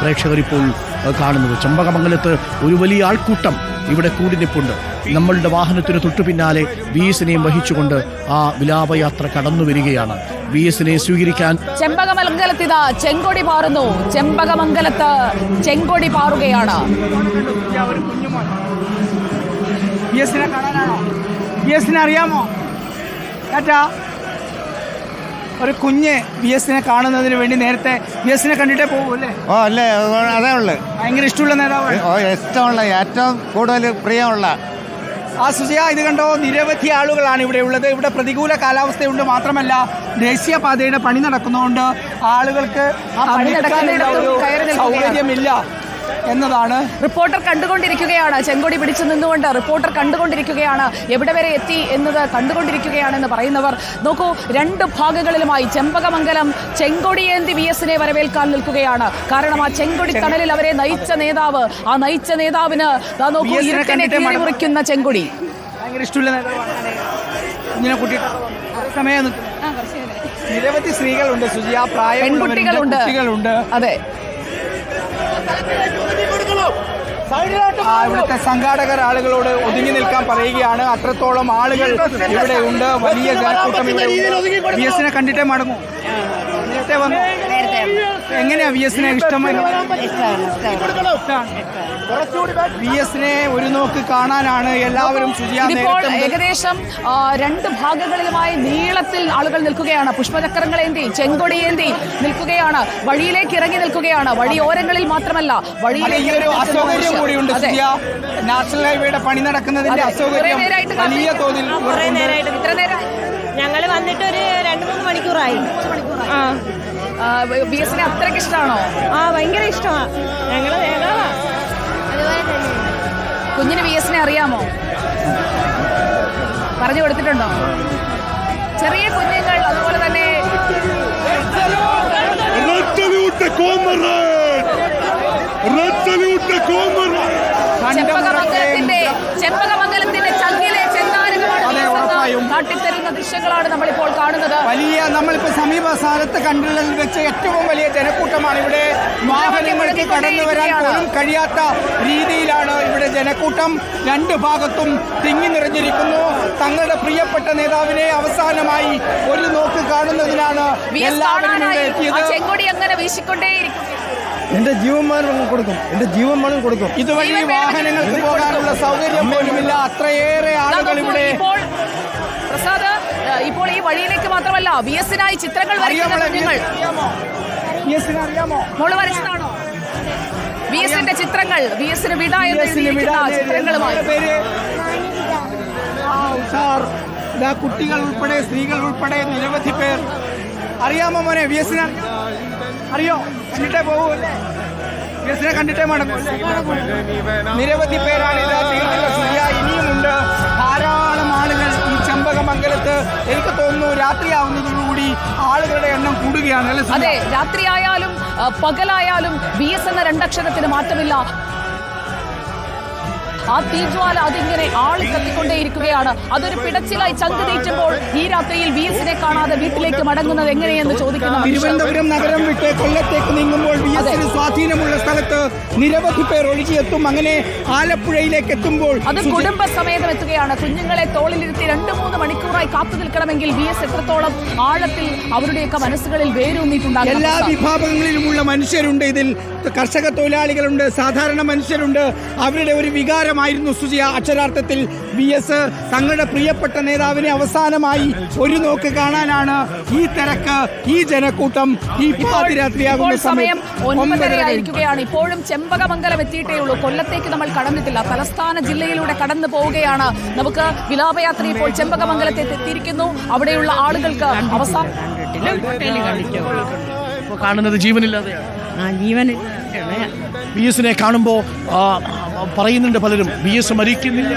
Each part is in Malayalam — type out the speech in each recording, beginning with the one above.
പ്രേക്ഷകർ ഇപ്പോൾ കാണുന്നത്. ചെമ്പകമംഗലത്ത് ഒരു വലിയ ആൾക്കൂട്ടം ഇവിടെ കൂടിനിപ്പുണ്ട്. നമ്മളുടെ വാഹനത്തിന് തൊട്ടു പിന്നാലെ VS-നെയും വഹിച്ചുകൊണ്ട് ആ വിലാപയാത്ര കടന്നു വരികയാണ്. VS-നെ സ്വീകരിക്കാൻ ചെമ്പകമംഗലത്ത് ഇതാ ചെങ്കൊടി പാറുന്നു. ചെമ്പകമംഗലത്ത് ചെങ്കൊടി പാറുകയാണ്. VS-നെ കാണാനാണോ? VS-നെ അറിയാമോ? ഒരു കുഞ്ഞ് VS-നെ കാണുന്നതിന് വേണ്ടി നേരത്തെ VS-നെ കണ്ടിട്ടേ പോകൂല്ലേ? ഓ അല്ലേ, അതേ ഉള്ളു. ഭയങ്കര ഇഷ്ടമുള്ള നേതാവ്, ഇഷ്ടമുള്ള, ഏറ്റവും കൂടുതൽ പ്രിയമുള്ള. സുജിയ, ഇത് കണ്ടോ, നിരവധി ആളുകളാണ് ഇവിടെ ഉള്ളത്. ഇവിടെ പ്രതികൂല കാലാവസ്ഥയുണ്ട്. മാത്രമല്ല ദേശീയപാതയുടെ പണി നടക്കുന്നതുകൊണ്ട് ആളുകൾക്ക് സൗകര്യമില്ല എന്നതാണ്. റിപ്പോർട്ടർ കണ്ടുകൊണ്ടിരിക്കുകയാണ്. ചെങ്കൊടി പിടിച്ചു നിന്നുകൊണ്ട് റിപ്പോർട്ടർ കണ്ടുകൊണ്ടിരിക്കുകയാണ്. എവിടെ വരെ എത്തി എന്നത് കണ്ടുകൊണ്ടിരിക്കുകയാണെന്ന് പറയുന്നവർ. നോക്കൂ, രണ്ട് ഭാഗങ്ങളിലുമായി ചെമ്പകമംഗലം ചെങ്കൊടിയേന്തി VS-നെ വരവേൽക്കാൻ നിൽക്കുകയാണ്. കാരണം ആ ചെങ്കൊടി തണലിൽ അവരെ നയിച്ച നേതാവ്, ആ നയിച്ച നേതാവിന് നോക്കൂ, ഇരുട്ടിനെ കീറിമുറിക്കുന്ന ചെങ്കൊടി. ഭയങ്കര ഇഷ്ടമുള്ള സമയം നിരവധി സ്ത്രീകളുണ്ട് സുജിയ, പെൺകുട്ടികളുണ്ട്. അതെ, ഇവിടുത്തെ സംഘാടകർ ആളുകളോട് ഒതുങ്ങി നിൽക്കാൻ പറയുകയാണ്. അത്രത്തോളം ആളുകൾ ഇവിടെ ഉണ്ട്. വലിയ ജനക്കൂട്ടം ഇവിടെ. VS-നെ കണ്ടിട്ടേ മടങ്ങൂ. നേരത്തെ വന്നു. എങ്ങനെയാ VS-നെ ഇഷ്ടമായി? VS-നെ ഒരു നോക്ക് കാണാനാണ് എല്ലാവരും. ഏകദേശം രണ്ട് ഭാഗങ്ങളിലുമായി നീളത്തിൽ ആളുകൾ നിൽക്കുകയാണ്. പുഷ്പചക്രങ്ങളേന്തി ചെങ്കൊടിയേന്തി നിൽക്കുകയാണ്. വഴിയിലേക്ക് ഇറങ്ങി നിൽക്കുകയാണ്. വഴിയോരങ്ങളിൽ മാത്രമല്ല, വഴിയിലേക്ക് അസൗകര്യം കൂടിയുണ്ട്. നാഷണൽ ഹൈവേയുടെ പണി നടക്കുന്നതിന്റെ അസൗകര്യം വലിയ തോതിൽ. ഇത്ര നേരം ഞങ്ങൾ വന്നിട്ട് ഒരു 2-3 മണിക്കൂറായി. VS-നെ അത്രയ്ക്ക് ഇഷ്ടമാണോ? ഭയങ്കര ഇഷ്ടമാണ്. ഞങ്ങൾ കുഞ്ഞിന് VS-നെ അറിയാമോ? പറഞ്ഞു കൊടുത്തിട്ടുണ്ടോ? ചെറിയ കുഞ്ഞുങ്ങൾ അതുപോലെ തന്നെ ചെമ്പകമംഗലത്തിന്റെ ചങ്കിലെ കാട്ടിത്തരുന്ന ദൃശ്യങ്ങളാണ് നമ്മളിപ്പോൾ കാണുന്നത്. നമ്മളിപ്പോ സമീപ സ്ഥലത്ത് കണ്ടതിൽ വെച്ച് ഏറ്റവും വലിയ ജനക്കൂട്ടമാണ് ഇവിടെ. വാഹനങ്ങൾക്ക് കടന്നു വരാൻ പോലും കഴിയാത്ത രീതിയിലാണ് ഇവിടെ ജനക്കൂട്ടം. രണ്ട് ഭാഗത്തും തിങ്ങി നിറഞ്ഞിരിക്കുന്നു. തങ്ങളുടെ പ്രിയപ്പെട്ട നേതാവിനെ അവസാനമായി ഒരു നോക്ക് കാണുന്നതിനാണ് എല്ലാവരും ഇവിടെ എത്തിയത്. ചെങ്കൊടി അങ്ങനെ വീശിക്കൊണ്ടേയിരിക്കും. എന്റെ ജീവന്മാരും കൊടുക്കും, എന്റെ ജീവന്മാരും കൊടുക്കും. ഇതുവഴി വാഹനങ്ങൾക്ക് പോകാനുള്ള സൗകര്യം പോലുമില്ല. അത്രയേറെ ആളുകൾ ഇവിടെ. പ്രസാദ്, ഇപ്പോൾ ഈ വഴിയിലേക്ക് മാത്രമല്ല VS-നായി ചിത്രങ്ങൾ വരയ്ക്കുന്ന കുഞ്ഞുങ്ങൾ. മോള് വരച്ചതാണോ VS-ന്റെ ചിത്രങ്ങൾ? VS-ന് വിട എന്ന് ചിത്രങ്ങളുമായി കുട്ടികൾ ഉൾപ്പെടെ സ്ത്രീകൾ ഉൾപ്പെടെ നിരവധി പേർ. അറിയാമോ മോനെ? VS-നെ അറിയോ? കണ്ടിട്ടേ പോകൂല്ലേ? VS-നെ കണ്ടിട്ടേ മടങ്ങും. നിരവധി പേരാണ് ഇനിയുമുണ്ട്. ധാരാളം ആളുകൾ ഈ ചെമ്പകമംഗലത്ത്. എനിക്ക് തോന്നുന്നു രാത്രിയാവുന്നതോടുകൂടി ആളുകളുടെ എണ്ണം കൂടുകയാണ്. അതെ, രാത്രിയായാലും പകലായാലും VS എന്ന രണ്ടക്ഷരത്തിന് മാറ്റമില്ല. ആ തീജ്വാല അതിങ്ങനെ ആളി കത്തിക്കൊണ്ടേയിരിക്കുകയാണ്. അതൊരു പിടച്ചിലായി ചങ്ക് തീറ്റുമ്പോൾ ഈ രാത്രിയിൽ VS-നെ കാണാതെ വീട്ടിലേക്ക് മടങ്ങുന്നത് എങ്ങനെയെന്ന് ചോദിക്കുന്നു. തിരുവനന്തപുരം നഗരം വിട്ട് കൊല്ലത്തേക്ക് നീങ്ങുമ്പോൾ VS-ന് സ്വാധീനമുള്ള സ്ഥലത്ത് നിരവധി പേർ ഒഴുകിയെത്തും. അങ്ങനെ ആലപ്പുഴയിലേക്ക് എത്തുമ്പോൾ അത് കുടുംബസമേതം എത്തുകയാണ്. കുഞ്ഞുങ്ങളെ തോളിലിരുത്തി 2-3 മണിക്കൂറായി കാത്തു നിൽക്കണമെങ്കിൽ VS എത്രത്തോളം ആഴത്തിൽ അവരുടെയൊക്കെ മനസ്സുകളിൽ വേരൂന്നിയിട്ടുണ്ടാകും. എല്ലാ വിഭാഗങ്ങളിലുമുള്ള മനുഷ്യരുണ്ട്. ഇതിൽ കർഷക തൊഴിലാളികളുണ്ട്, സാധാരണ മനുഷ്യരുണ്ട്. അവരുടെ ഒരു വികാരമായിരുന്നു സുജിയ അക്ഷരാർത്ഥത്തിൽ VS. തങ്ങളുടെ പ്രിയപ്പെട്ട നേതാവിനെ അവസാനമായി ഒരു നോക്ക് കാണാനാണ് ഈ തിരക്ക്, ഈ ജനക്കൂട്ടം. ഈ പാതിരാത്രിയാകുന്ന സമയം 9:30 ഇപ്പോഴും ചെമ്പകമംഗലം എത്തിയിട്ടേ ഉള്ളൂ. കൊല്ലത്തേക്ക് നമ്മൾ കടന്നിട്ടില്ല. തലസ്ഥാന ജില്ലയിലൂടെ കടന്നു പോവുകയാണ്. നമുക്ക് വിലാപയാത്ര ഇപ്പോൾ ചെമ്പകമംഗലത്തെ എത്തിയിരിക്കുന്നു. അവിടെയുള്ള ആളുകൾക്ക് അവസാനം കാണുന്നത് ജീവനില്ലാതെയാണ്. VS-നെ കാണുമ്പോൾ പറയുന്നുണ്ട് പലരും, VS മരിക്കുന്നില്ല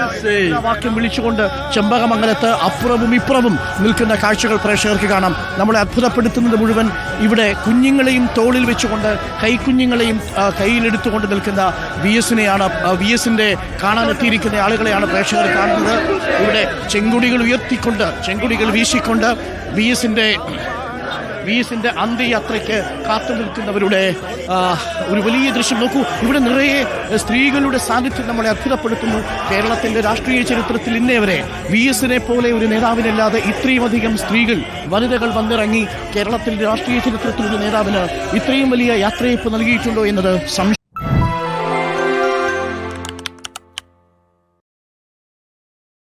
വാക്യം വിളിച്ചുകൊണ്ട് ചെമ്പകമംഗലത്ത് അപ്പുറവും ഇപ്പുറവും നിൽക്കുന്ന കാഴ്ചകൾ പ്രേക്ഷകർക്ക് കാണാം. നമ്മളെ അത്ഭുതപ്പെടുത്തുന്നത് മുഴുവൻ ഇവിടെ കുഞ്ഞുങ്ങളെയും തോളിൽ വെച്ചുകൊണ്ട് കൈക്കുഞ്ഞുങ്ങളെയും കയ്യിലെടുത്തുകൊണ്ട് നിൽക്കുന്ന VS-നെയാണ്. VS-ന്റെ കാണാനെത്തിയിരിക്കുന്ന ആളുകളെയാണ് പ്രേക്ഷകർ കാണുന്നത്. ഇവിടെ ചെങ്കൊടികൾ ഉയർത്തിക്കൊണ്ട്, ചെങ്കൊടികൾ വീശിക്കൊണ്ട് VS-ന്റെ അന്ത്യയാത്രയ്ക്ക് കാത്തു നിൽക്കുന്നവരുടെ ഒരു വലിയ ദൃശ്യം നോക്കൂ. ഇവിടെ നിറയെ സ്ത്രീകളുടെ സാന്നിധ്യം നമ്മളെ അത്ഭുതപ്പെടുത്തുന്നു. കേരളത്തിന്റെ രാഷ്ട്രീയ ചരിത്രത്തിൽ ഇന്നേ വരെ VS-നെ പോലെ ഒരു നേതാവിനല്ലാതെ ഇത്രയും അധികം സ്ത്രീകൾ, വനിതകൾ വന്നിറങ്ങി കേരളത്തിന്റെ രാഷ്ട്രീയ ചരിത്രത്തിൽ ഒരു നേതാവിന് ഇത്രയും വലിയ യാത്രയപ്പ് നൽകിയിട്ടുണ്ടോ എന്നത് സംശയം.